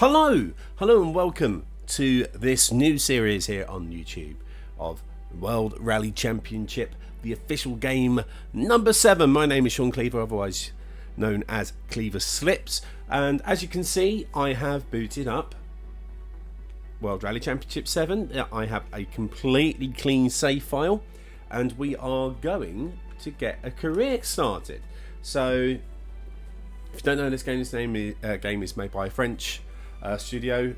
Hello and welcome to this new series here on YouTube of World Rally Championship, the official game number 7. My name is Sean Cleaver, otherwise known as Cleaver Slips, and as you can see I have booted up World Rally Championship 7. I have a completely clean save file and we are going to get a career started. So if you don't know, this game is made by a French studio.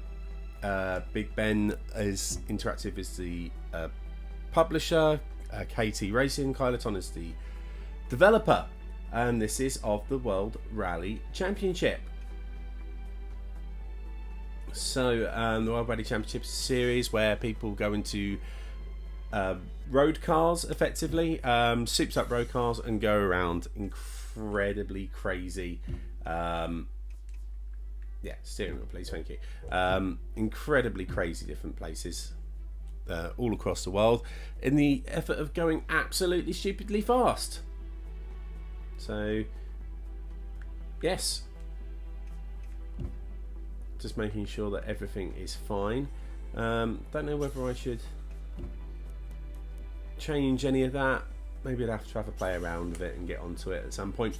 Big Ben is Interactive is the publisher, KT Racing, Kyloton is the developer, and this is of the World Rally Championship. So the World Rally Championship series where people go into road cars, effectively souped up road cars, and go around incredibly crazy steering wheel please, thank you. Incredibly crazy different places all across the world in the effort of going absolutely stupidly fast. So yes, just making sure that everything is fine. Don't know whether I should change any of that. Maybe I'd have to have a play around with it and get onto it at some point.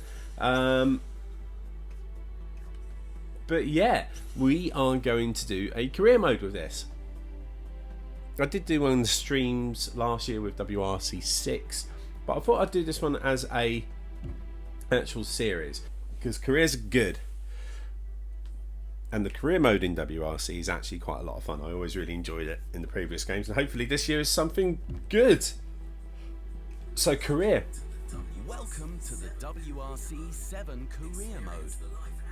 But yeah, we are going to do a career mode with this. I did do one of the streams last year with WRC 6, but I thought I'd do this one as a actual series because careers are good, and the career mode in WRC is actually quite a lot of fun. I always really enjoyed it in the previous games, and hopefully this year is something good. So career. Welcome to the WRC 7 career mode.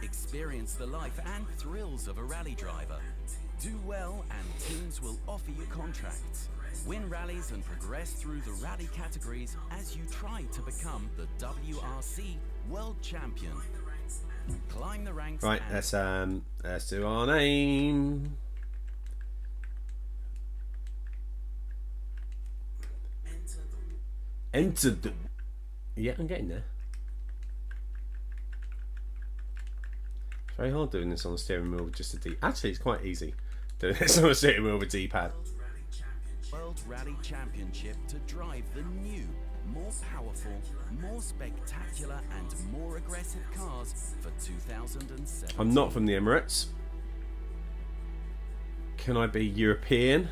Experience the life and thrills of a rally driver. Do well and teams will offer you contracts. Win rallies and progress through the rally categories as you try to become the WRC World Champion. Climb the ranks. Right, let's do our name. Enter the... Yeah, I'm getting there. It's very hard doing this on a steering wheel with just a D. Actually, it's quite easy doing this on a steering wheel with a D-pad. World Rally Championship to drive the new, more powerful, more spectacular and more aggressive cars for 2007. I'm not from the Emirates. Can I be European?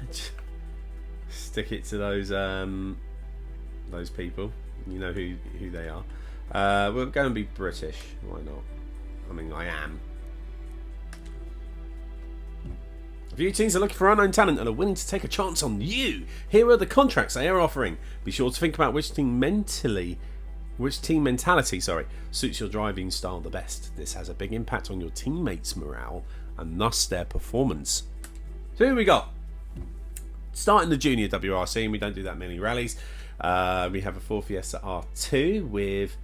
Stick it to those people. You know who they are. We're going to be British. Why not? I mean, I am. A few teams are looking for unknown talent and are willing to take a chance on you. Here are the contracts they are offering. Be sure to think about which team mentality, suits your driving style the best. This has a big impact on your teammates' morale and thus their performance. So here we got. Starting the junior WRC, and we don't do that many rallies. We have a Ford Fiesta R2 with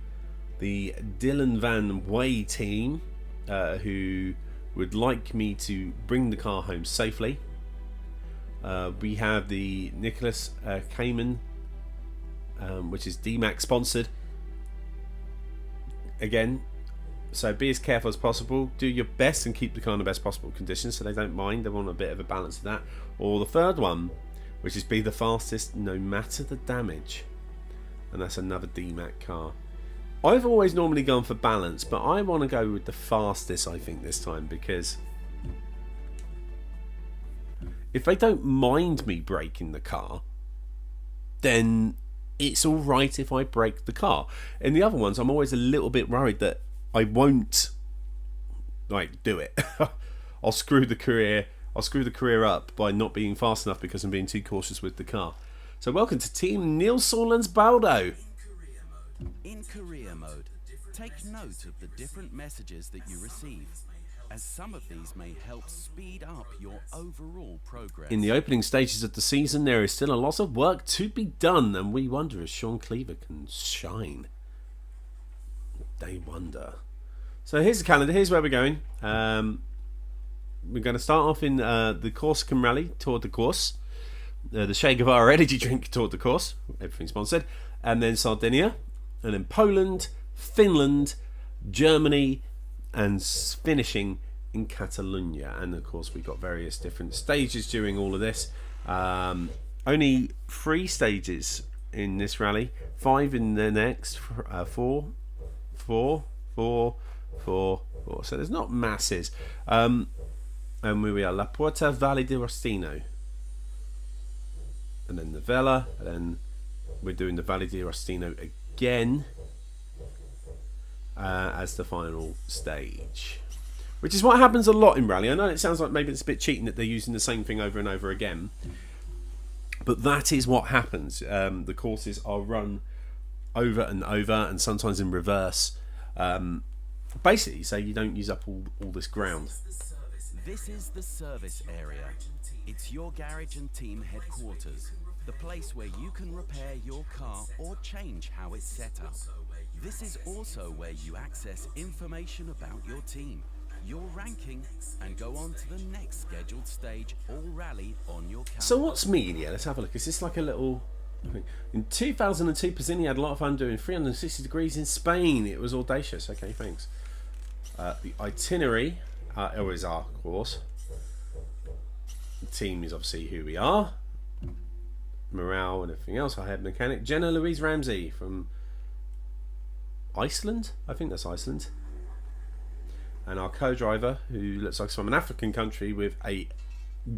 the Dylan Van Way team, who would like me to bring the car home safely. We have the Nicholas Cayman, which is DMAC sponsored. Again, so be as careful as possible. Do your best and keep the car in the best possible conditions so they don't mind. They want a bit of a balance of that. Or the third one, which is be the fastest no matter the damage, and that's another DMAC car. I've always normally gone for balance, but I want to go with the fastest, I think, this time, because if they don't mind me breaking the car, then it's alright if I break the car. In the other ones, I'm always a little bit worried that I won't do it. I'll screw the career up by not being fast enough because I'm being too cautious with the car. So welcome to Team Neil Sorlens Baldo. In career mode, take note of the different messages that you receive, as some of these may help speed up your overall progress. In the opening stages of the season, there is still a lot of work to be done, and we wonder if Sean Cleaver can shine. They wonder. So here's the calendar. Here's where we're going. We're going to start off in the Corsican Rally, Tour de Corse, the Che Guevara Energy Drink Tour de Corse, everything sponsored, and then Sardinia, and then Poland, Finland, Germany, and finishing in Catalonia, and of course we've got various different stages during all of this. Only 3 stages in this rally, 5 in the next, 4. So there's not masses. And where we are, La Puerta Valle de Rostino, and then the Vela, and then we're doing the Valle de Rostino again as the final stage, which is what happens a lot in rally. I know it sounds like maybe it's a bit cheating that they're using the same thing over and over again, but that is what happens. The courses are run over and over, and sometimes in reverse, basically so you don't use up all this ground. This is the service area. It's your garage and team headquarters, the place where you can repair your car or change how it's set up. This is also where you access information about your team, your ranking, and go on to the next scheduled stage or rally on your calendar. So what's media? Let's have a look. Is this like a little... In 2002, Pizzini had a lot of fun doing 360 degrees in Spain. It was audacious. Okay, thanks. The itinerary is our course. The team is obviously who we are. Morale and everything else. Our head mechanic, Jenna Louise Ramsey from Iceland. I think that's Iceland. And our co-driver, who looks like he's from an African country with a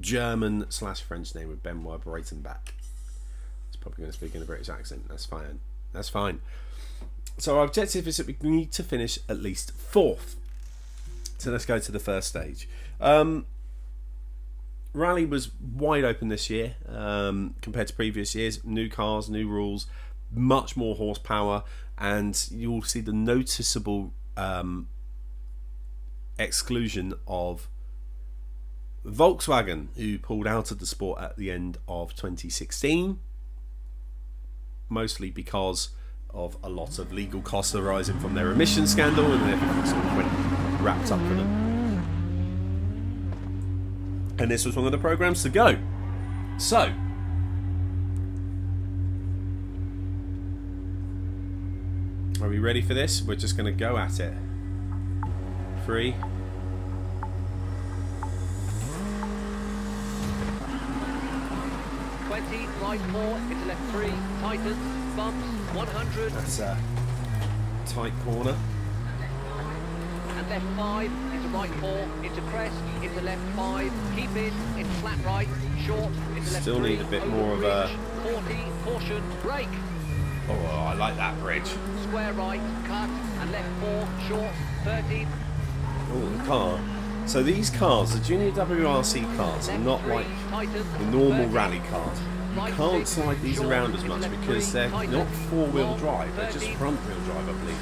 German/French name, with Benoit Breitenbach. He's probably going to speak in a British accent. That's fine. That's fine. So our objective is that we need to finish at least 4th. So let's go to the first stage. Rally was wide open this year compared to previous years. New cars, new rules, much more horsepower, and you'll see the noticeable exclusion of Volkswagen, who pulled out of the sport at the end of 2016, mostly because of a lot of legal costs arising from their emission scandal, and everything sort of went wrapped up for them. And this was one of the programs to go. So, are we ready for this? We're just going to go at it. 3. Right 4, into left 3, tightens, bumps, 100. That's a tight corner. And left 5, into right 4, into crest, into left 5, keep in flat right, short, into left Still 3, need a bit over more of bridge, a... 40, caution, brake. Oh, I like that bridge. Square right, cut, and left 4, short, 30. Oh, the car. So these cars, the junior WRC cars, are not like the normal rally cars. You can't slide these around as much because they're not 4-wheel drive, they're just front-wheel drive, I believe.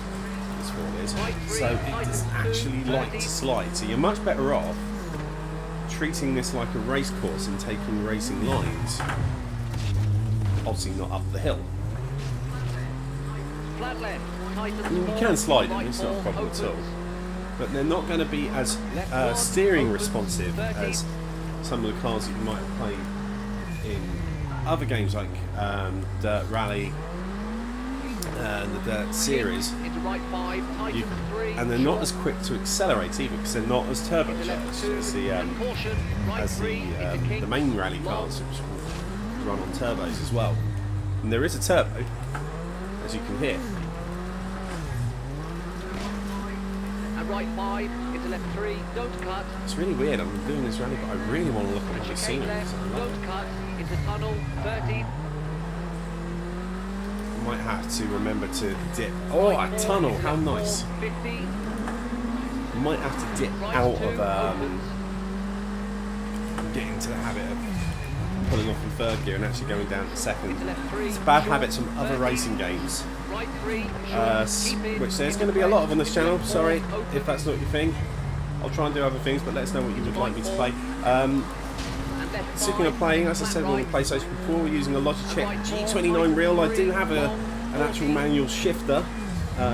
This one is. So it doesn't actually like to slide. So you're much better off treating this like a race course and taking racing lines. Obviously not up the hill. You can slide them, it's not a problem at all. But they're not going to be as steering responsive as some of the cars that you might have played in other games like Dirt Rally and the Dirt Series. And they're not as quick to accelerate either because they're not as turbocharged as the main rally cars, which run on turbos as well. And there is a turbo, as you can hear. Right 5, into left 3, don't cut. It's really weird, I'm doing this rally, but I really want to look at the scenery. Don't cut, into tunnel, 30. I might have to remember to dip. Oh, a tunnel, how nice. 50. You might have to dip out of getting into the habit of pulling off in 3rd gear and actually going down to 2nd. It's bad habits from other racing games. Which there's going to be a lot of on this channel. Sorry if that's not your thing. I'll try and do other things, but let us know what you would like me to play. Speaking of playing, as I said on the PlayStation 4, we're using a Logitech G29 reel. I do have an actual manual shifter, but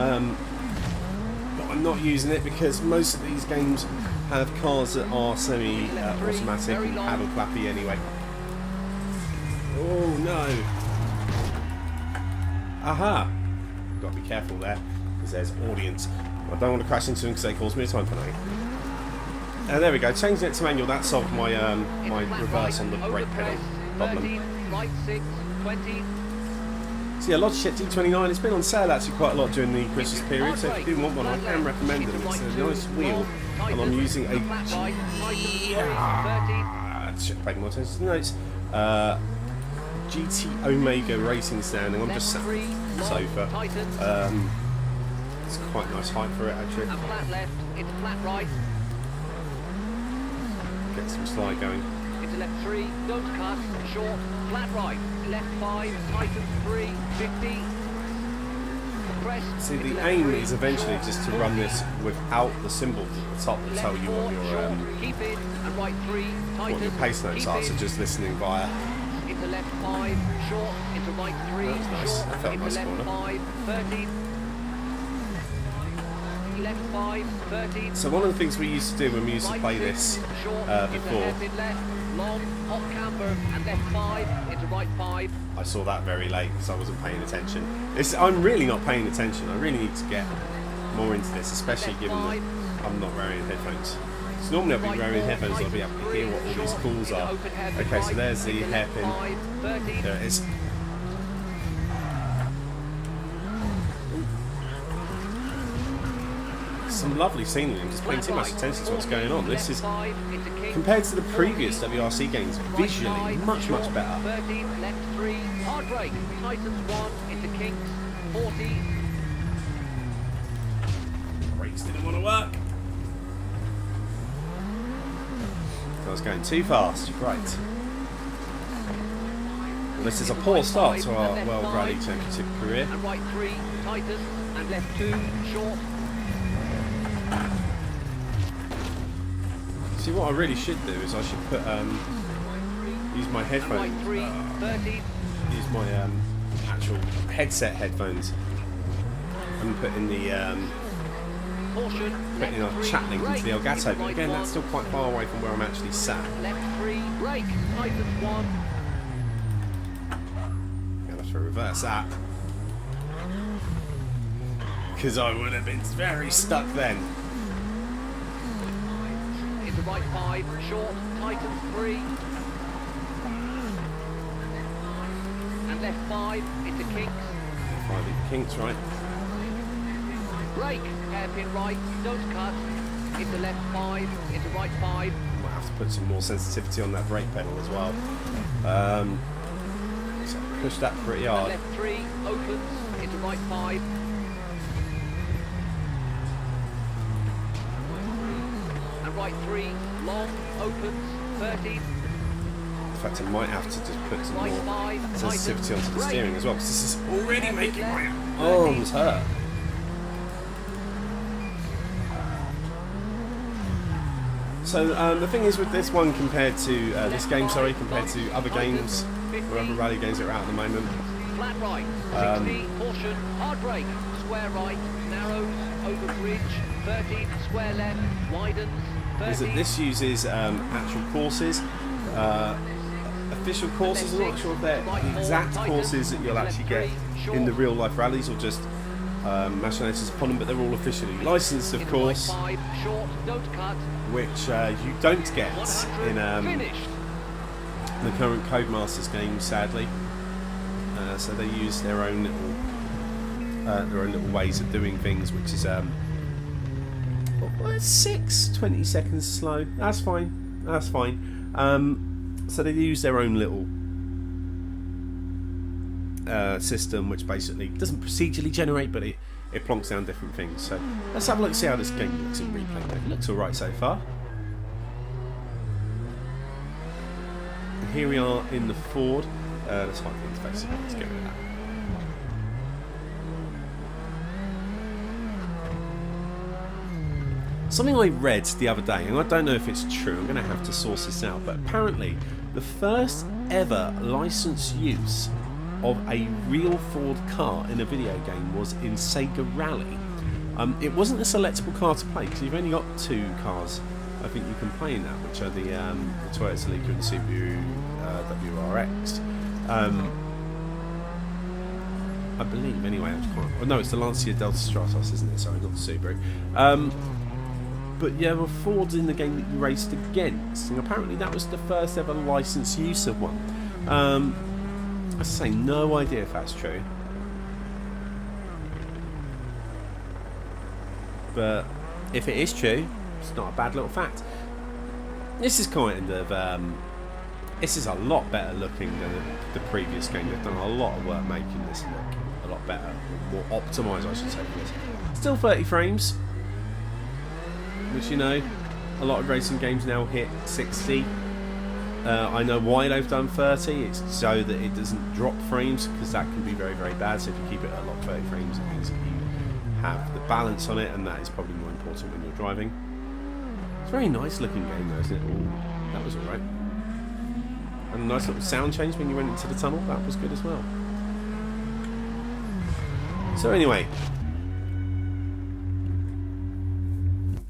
I'm not using it because most of these games have cars that are semi-automatic and paddle clappy anyway. Oh no! Aha! Got to be careful there because there's audience. I don't want to crash into them because they cause me a time penalty. There we go. Changing it to manual. That solved my my reverse on the brake pedal problem. 13, right 6, 20. So yeah, Logitech G29. It's been on sale actually quite a lot during the Christmas period. So if you do want one, I can recommend it. It's a nice wheel, and I'm using a. I should have paid more attention to the notes. GT Omega racing stand, and I'm just sat on the sofa. It's quite a nice height for it actually. And flat left, into flat right. Get some slide going. Into left 3, don't cut, short, flat right, left 5, tighten 3, 50. Crest, See, the aim is eventually just to run this without the symbols at the top that tell you what your keep in, and right 3, tighten, what your pace notes are. So just listening via. into left 5, short, into right 3, That was nice. short, That felt into nice left corner. 5, 30. Left 5, 30. So one of the things we used to do when we used to Right play 6, this short, before, into hairpin left, long, hot camber, and left 5, into right 5. I saw that very late because I wasn't paying attention. I'm really not paying attention. I really need to get more into this, especially given that I'm not wearing headphones. So normally I'll be wearing headphones, I'll be able to hear what all these calls are. Okay, so there's the hairpin. There it is. Some lovely scenery. I'm just paying too much attention to what's going on. This is, compared to the previous WRC games, visually much better. 13, left 3, hard brake, tightens 1, into kinks, 40. Brakes didn't want to work. I was going too fast. Right. Well, this is a poor start to our World Rally Championship career. And right 3, tightens, and left 2, short. See, what I really should do is I should put use my And right headphones, 3, 30. use my actual headset headphones, and put in the Caution, put in our chat link into the Elgato. But again, that's still quite far away from where I'm actually sat. Left 3, brake, tightens 1. Gonna have to reverse that because I would have been very stuck then. Into right 5, short, tightens 3. And left 5, into kinks. Five kinks, right? Brake, hairpin right, don't cut. Into left 5, into right 5. Might have to put some more sensitivity on that brake pedal as well. So push that pretty And hard. left 3, opens, into right 5. And right 3, long, opens, 30. In fact, I might have to just put some Right more 5, sensitivity onto the brake. steering as well, because this is already Hairpin making my left, arms hurt. So the thing is with this one compared to this game, sorry, compared to other games or other rally games that are out at the moment, Flat right, 60, caution, hard brake, square right, narrows, over bridge, 30, square left, widens, 30. is that this uses actual courses, official courses. I'm not sure if they're the exact courses that you'll actually get in the real life rallies or just machinations upon them, but they're all officially licensed, of course, Right 5, short, don't cut, which you don't get 100, in finished. the current Codemasters game, sadly. So they use their own little ways of doing things, which is 20 seconds slow. That's fine. That's fine. So they use their own little system, which basically doesn't procedurally generate, but it plonks down different things. So let's have a look, see how this game looks in replay. It looks all right so far. And here we are in the Ford. Let's hide the interface. Let's get rid of that. Something I read the other day, and I don't know if it's true, I'm going to have to source this out, but apparently the first ever licensed use of a real Ford car in a video game was in Sega Rally. It wasn't a selectable car to play, because you've only got two cars I think you can play in that, which are the Toyota Celica and the Subaru WRX. I believe, anyway. No, it's the Lancia Delta Stratos, isn't it? Sorry, not the Subaru. but there were Fords in the game that you raced against, and apparently that was the first ever licensed use of one. I say no idea if that's true, but if it is true, it's not a bad little fact. This is kind of this is a lot better looking than the previous game. They've done a lot of work making this look a lot better, more optimised, I should say, for this. Still 30 frames, which, you know, a lot of racing games now hit 60. I know why they've done 30. It's so that it doesn't drop frames, because that can be very, very bad. So if you keep it at like 30 frames, it means that you have the balance on it, and that is probably more important when you're driving. It's a very nice looking game though, isn't it? Ooh, that was alright. And a nice little sound change when you went into the tunnel. That was good as well. So anyway,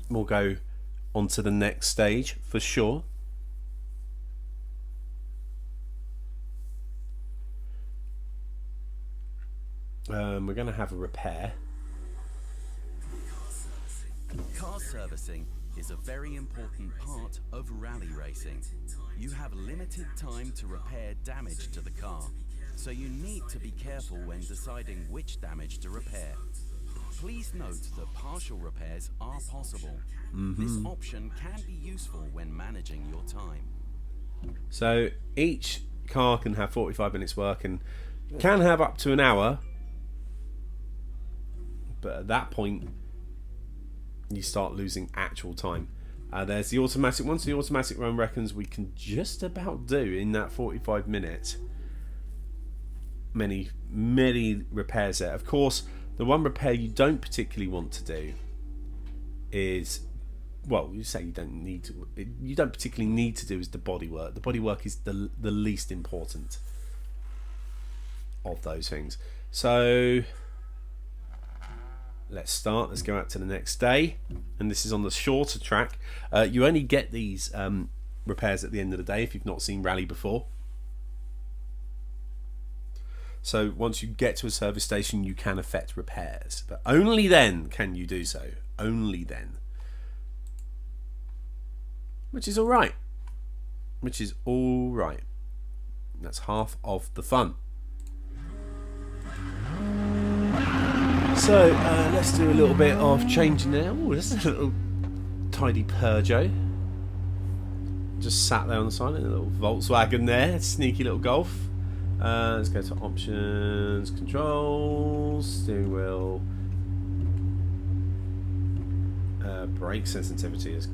we'll go on to the next stage for sure. We're going to have a repair. Car servicing is a very important part of rally racing. You have limited time to repair damage to the car, so you need to be careful when deciding which damage to repair. Please note that partial repairs are possible. This option can be useful when managing your time. So each car can have 45 minutes work and can have up to an hour, but at that point you start losing actual time. There's the automatic one. So the automatic one reckons we can just about do in that 45 minutes many repairs there. Of course, the one repair you don't particularly want to do is, well, you say you don't particularly need to do is the bodywork. The bodywork is the least important of those things. So let's start. Let's go out to the next day, and this is on the shorter track. You only get these repairs at the end of the day if you've not seen rally before. So once you get to a service station, you can effect repairs, but only then can you do so. Only then, which is all right. That's half of the fun. So let's do a little bit of changing now. Oh, this is a little tidy Peugeot. Just sat there on the side, a little Volkswagen there, sneaky little Golf. Let's go to options, controls, steering wheel, brake sensitivity is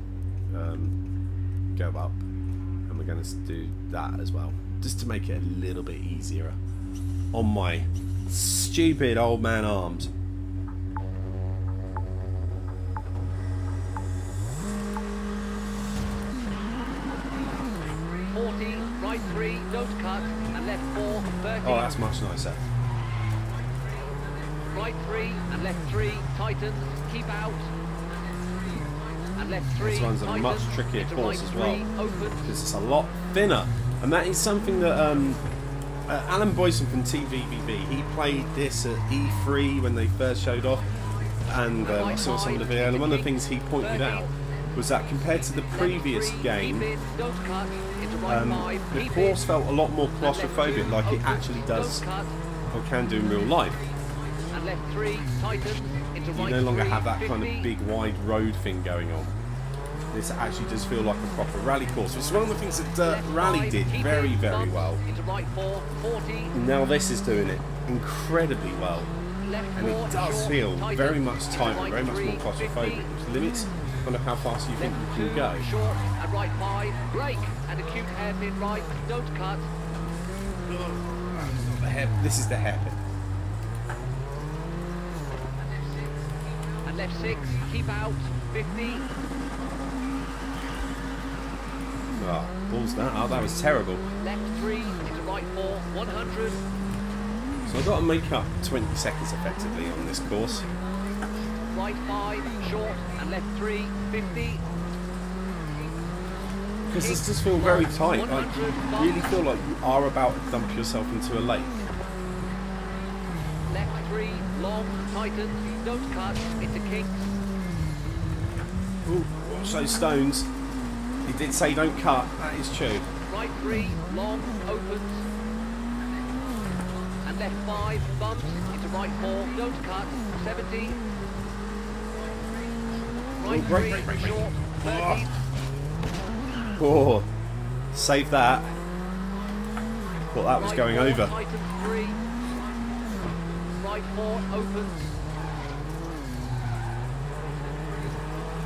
go up, and we're going to do that as well, just to make it a little bit easier on my stupid old man arms. Right 3, don't cut, and left 4, 30. Oh, that's much nicer. Right 3 and left 3, tightens, keep out. And left 3, This one's a tightens, much trickier into course right as well, 3, opens. because it's a lot thinner, and that is something that Alan Boyson from TVBB, he played this at E3 when they first showed off, and I saw some of the video, and one of the things he pointed out was that compared to the previous game, the course felt a lot more claustrophobic, like it actually does or can do in real life. You no longer have that kind of big wide road thing going on. This actually does feel like a proper rally course, which is one of the things that Dirt Rally did very, very well. Now this is doing it incredibly well, and it does feel very much tighter, very much more claustrophobic, which limits kind of how fast you think you can go. Short and right 5, brake and acute hairpin right, don't cut. This is the hairpin. And left 6, keep out, 50. Oh, balls that. Oh, that was terrible. Left 3 into right 4, 100. So I've got to make up 20 seconds effectively on this course. Right 5, short and left 3, 50. Because this does feel very tight. Like, you really feel like you are about to dump yourself into a lake. Left 3, long, tightens, don't cut, into kinks. Ooh, watch those stones. He did say don't cut. That is true. Right 3, long, opens. And left 5, bumps. Into right 4, don't cut. 70. Right 3, short, 30. Oh, save that. Thought that was going over. Item 3. Right 4, opens.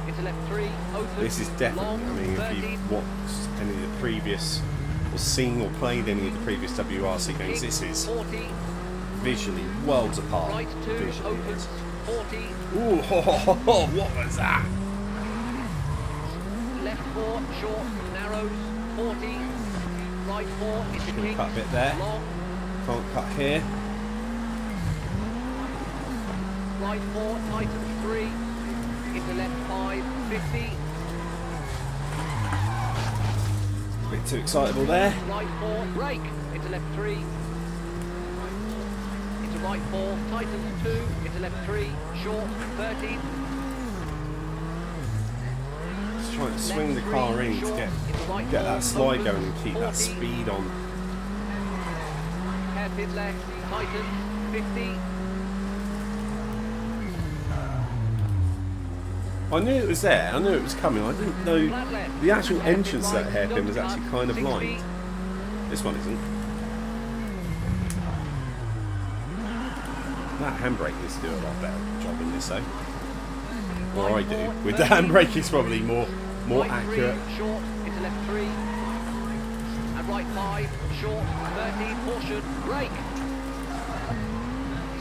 Into left 3, opens. This is definitely, long, I mean, if 30. you've watched any of the previous, or seen or played any of the previous WRC games, this is 40. visually worlds apart. Right 2, Visually, opens. 40. ooh, what was that? Left 4, short, narrows. 40. Right 4, into Should've king. cut a bit there. Long. Can't cut here. Right 4, tightens 3. Into left 5, 50. A bit too excitable there. Right 4, brake. Into left 3. Into right 4, tightens 2. Into left 3, short, 30. Just trying to swing the car in to get that slide going and keep that speed on. Hairpin left, tightens, 50. I knew it was there, I knew it was coming, I didn't know Flat left. the actual entrance to that Right, hairpin was don't actually cut, kind of 60. blind. This one isn't. That handbrake needs to do a lot better job in this though. Or I do. With the handbrake it's probably more Right accurate. 3, short, into left 3. And right 5, short, 30, caution, brake.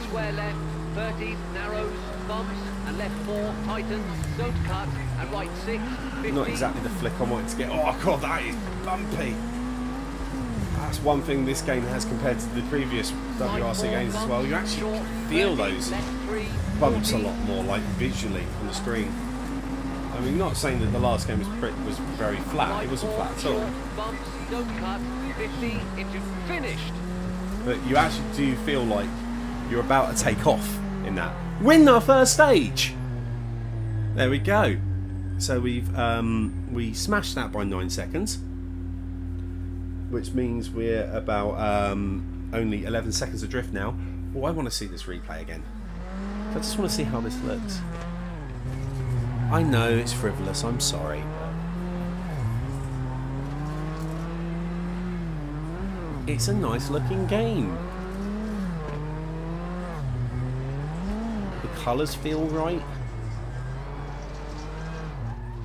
Square left, 30, narrows, bumps, and left 4, tightens, don't cut, and right 6, 50. Not exactly the flick I wanted to get. Oh god, that is bumpy. That's one thing this game has compared to the previous WRC games as well. You actually feel those bumps a lot more, like visually on the screen. I mean, not saying that the last game was very flat. It wasn't flat at all. Bumps, don't cut, 50 into finished. But you actually do feel like you're about to take off in that. Win our first stage. There we go. So we smashed that by 9 seconds, which means we're about only 11 seconds adrift now. Oh, I want to see this replay again. I just want to see how this looks. I know it's frivolous, I'm sorry. It's a nice looking game. The colours feel right.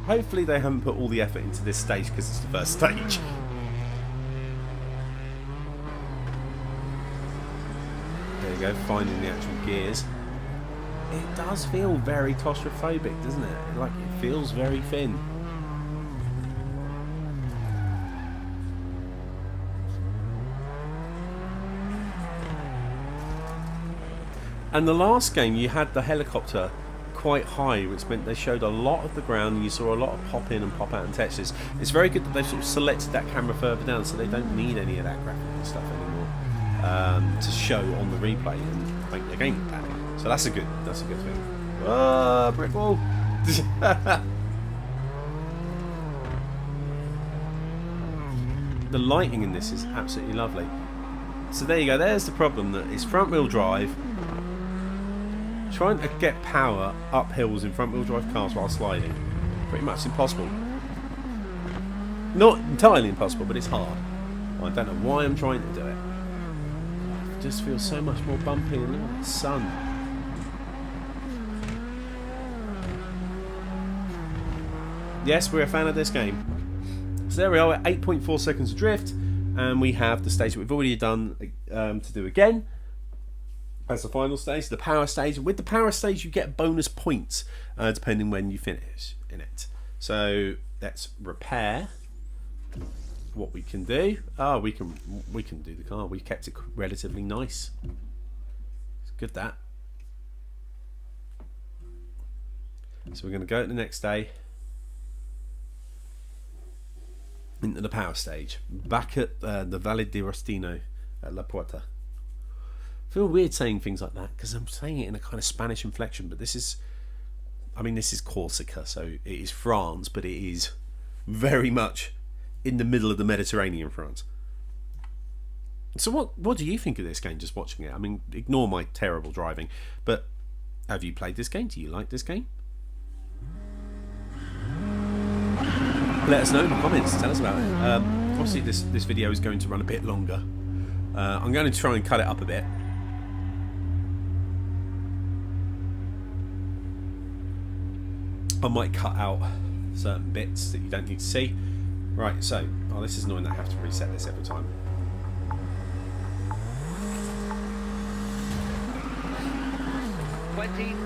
Hopefully they haven't put all the effort into this stage because it's the first stage. There you go, finding the actual gears. It does feel very claustrophobic, doesn't it? Like, it feels very thin. And the last game, you had the helicopter quite high, which meant they showed a lot of the ground and you saw a lot of pop in and pop out and textures. It's very good that they've sort of selected that camera further down, so they don't need any of that graphical stuff anymore to show on the replay and make the game look better. So that's a good thing. Ah, brick wall. The lighting in this is absolutely lovely. So there you go. There's the problem, that it's front wheel drive. Trying to get power up hills in front wheel drive cars while sliding, pretty much impossible. Not entirely impossible, but it's hard. I don't know why I'm trying to do it. It just feels so much more bumpy, and look at the sun. Yes, we're a fan of this game. So there we are at 8.4 seconds adrift, and we have the stage that we've already done to do again. As the final stage, the power stage. With the power stage, you get bonus points depending when you finish in it. So let's repair what we can do. Oh, we can do the car. We kept it relatively nice. It's good, that. So we're going to go to the next day into the power stage, back at the Valle di Rostino at La Puerta. I feel weird saying things like that because I'm saying it in a kind of Spanish inflection, but this is I mean, this is Corsica, so it is France, but it is very much in the middle of the Mediterranean, France. So what do you think of this game, just watching it? I mean, ignore my terrible driving, but have you played this game? Do you like this game? Let us know in the comments. Tell us about it. Obviously, this video is going to run a bit longer. I'm going to try and cut it up a bit. I might cut out certain bits that you don't need to see. Right, so... Oh, this is annoying that I have to reset this every time.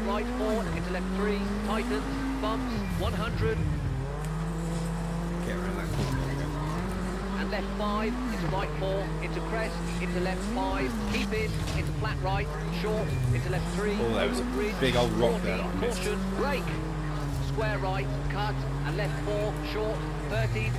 Right 4, into left 3, tightens, bumps, 100. Get around that corner. There we go. And left 5, into right 4, into crest, into left 5, keep in, into flat right, short, into left 3, Oh, there was a bridge, big old rock 40, there that I missed. caution, brake, square right, cut, and left 4, short, 30.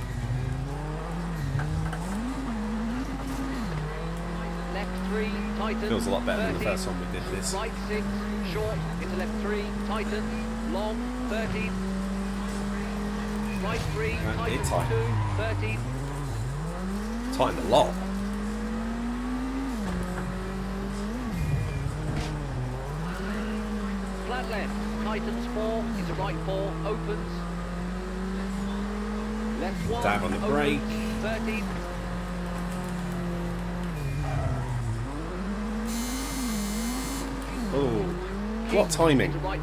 Left 3, tightens, Feels a lot better than the 30. first time we did this. Right 6, short, into left 3, tightens, long, 30. Right 3, That did tightens, tighten. 2, 30. Tightened a lot. Flat left, tightens 4, into right 4, opens. Left 1, Dab on the opens, brake. 30. Oh, what timing. Into right.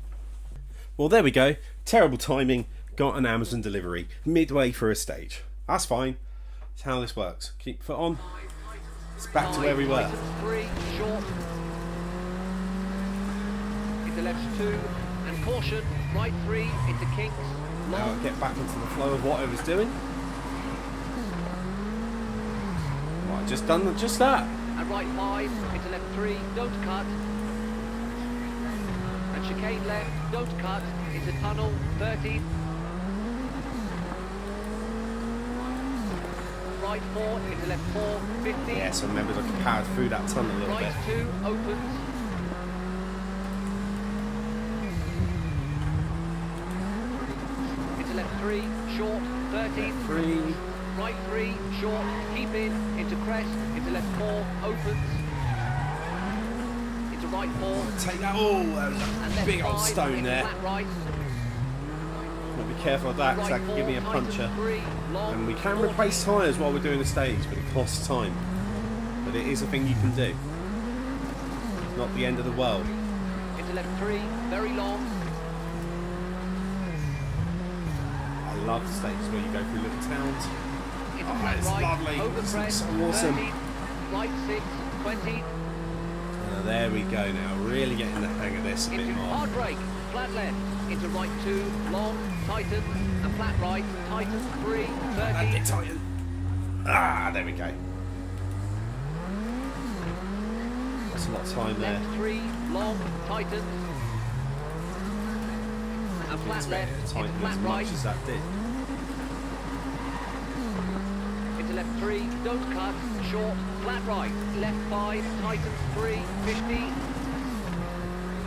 Well, there we go. Terrible timing. Got an Amazon delivery midway through a stage. That's fine. That's how this works. Keep foot on. It's back to where we were. Tightens 3, short. Into left 2, and caution, right 3, into kinks. Now Long, get back into the flow of what I was doing. Right, just done just that. and right 5, into left 3, don't cut. And chicane left, don't cut, into tunnel, 30. Right 4, into left 4, 50. Yes, I remembered I could power through that tunnel a little bit. Right 2, opens. Into left 3, short, 30. 3. Right 3, short, keep in, into crest, into left 4, opens. Into right 4, Take that. Oh, that was and a left big 5, old stone into there. flat right. Gotta be careful of that because Right that could give me a 4, puncture. tightens 3, long, And we can 40. replace tyres while we're doing the stage, but it costs time. But it is a thing you can do. It's not the end of the world. Into left 3, very long. I love the stages where you go through little towns. Into Oh, flat it's right, lovely. over This crest, looks so awesome. 30. Right 6, 20. There we go now. Really getting the hang of this a bit Into more. hard brake, flat left. Into right 2, long, tightens, and flat right, tightens 3, 30. And tighten. Ah, there we go. That's a lot of time there. Left 3, long, tightens. And flat It's left, better to into tighten flat as right, much as that did. into left 3, don't cut, short, flat right, left 5, tightens 3, 50.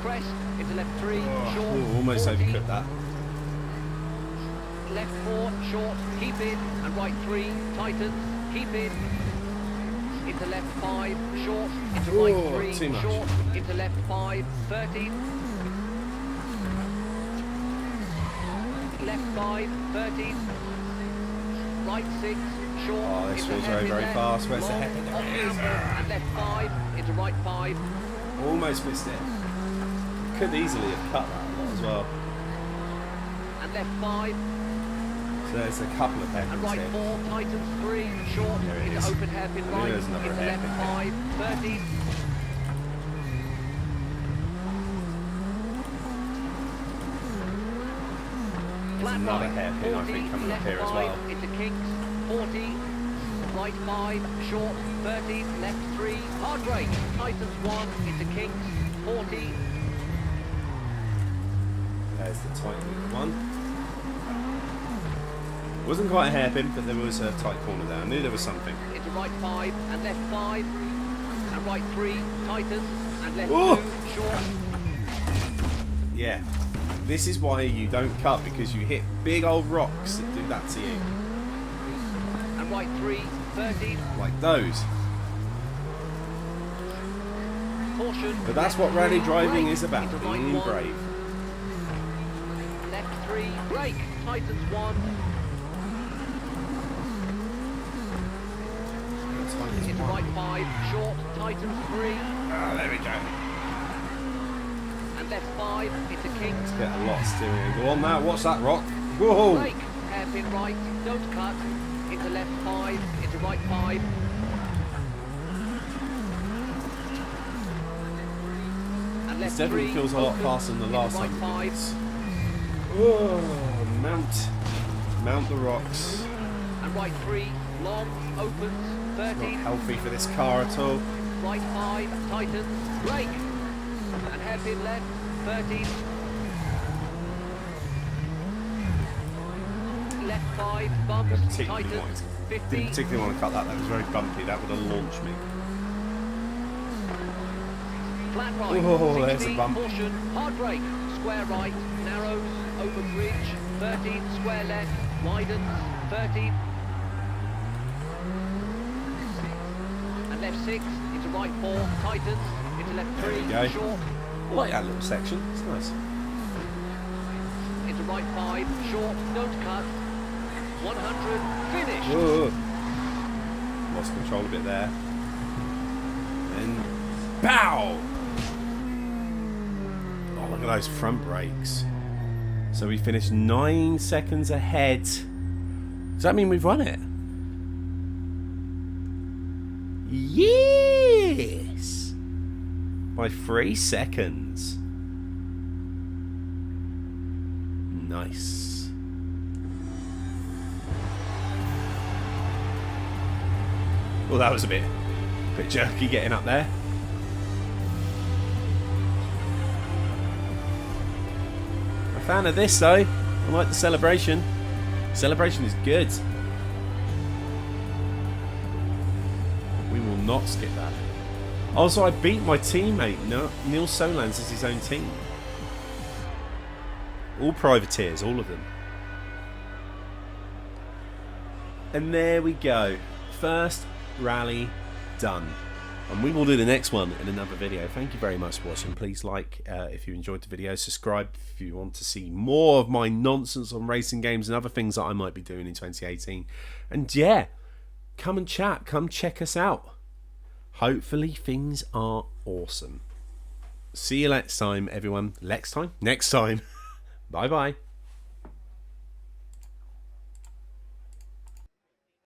Crest, into left 3, short, Oh, almost 40. overcooked that. Left 4, short, keep in, and right 3, tightens, keep in. Into left 5, short, into right Oh, 3, too much. short, into left 5, 30. Left 5, 30. Right 6, short. Oh, this into feels hairpin very, very left, fast. Where's the long, hairpin? There off it is. number, and left 5, into right 5. Almost missed it. Could easily have cut that a lot as well. And left 5, So there's a couple of and hairpins right here. 4, tightens 3, short, There it into is. open hairpin I knew right, there was another into left hairpin 5, 30. Flat another right, hairpin, I 40, think, coming up left here as 5, well. into kinks, 40, right 5, short, 30, left 3, hard brake, tightens 1, into kinks, 40, There's the tight one. Wasn't quite a hairpin, but there was a tight corner there. I knew there was something. into right 5, and left 5, and right 3, tightens, and left Oh! 2, short, Yeah. This is why you don't cut, because you hit big old rocks that do that to you. And right 3, 13. Like those. Caution. But that's what rally driving Brake. is about, Into being right 1. brave. Left 3, brake. Tightens 1. Into right 5, short. Tightens 3. Ah, there we go. And left 5, into king. Let's get a lot of steering angle on that. What's that rock? Whoa! Brake. Hairpin right. Don't cut. Into left 5. Into right 5. And This left definitely 3. feels a lot open, faster than the into last right time. 5. Whoa! Mount the rocks. And right 3. Long. Opens. Not 13. healthy for this car at all. Right 5. Tightens. Brake. And hairpin left. 13. Left 5. Bumps. Didn't particularly Tightens. 50. Didn't particularly want to cut that. That was very bumpy. That would have launched me. Flat right. Oh, there's a 60, bump. Caution. Hard brake. Square right. Narrows. Over bridge. 13. Square left. Widens. 13. And left 6. Into right 4. Tightens. Into left 3. There we go. Short. I like that little section. It's nice. Into right 5. Short. Don't cut. 100. Finish. Whoa. Lost control a bit there. And pow! Oh, look at those front brakes. So we finished 9 seconds ahead. Does that mean we've won it? Yes! By 3 seconds. Nice. Well, that was a bit jerky getting up there. I'm a fan of this though. I like the celebration. Celebration is good. We will not skip that. Also, I beat my teammate. Neil Solans is his own team. All privateers, all of them. And there we go. First rally done. And we will do the next one in another video. Thank you very much for watching. Please like if you enjoyed the video. Subscribe if you want to see more of my nonsense on racing games and other things that I might be doing in 2018. And yeah, come and chat. Come check us out. Hopefully things are awesome. See you next time, everyone. Next time? Next time. Bye-bye.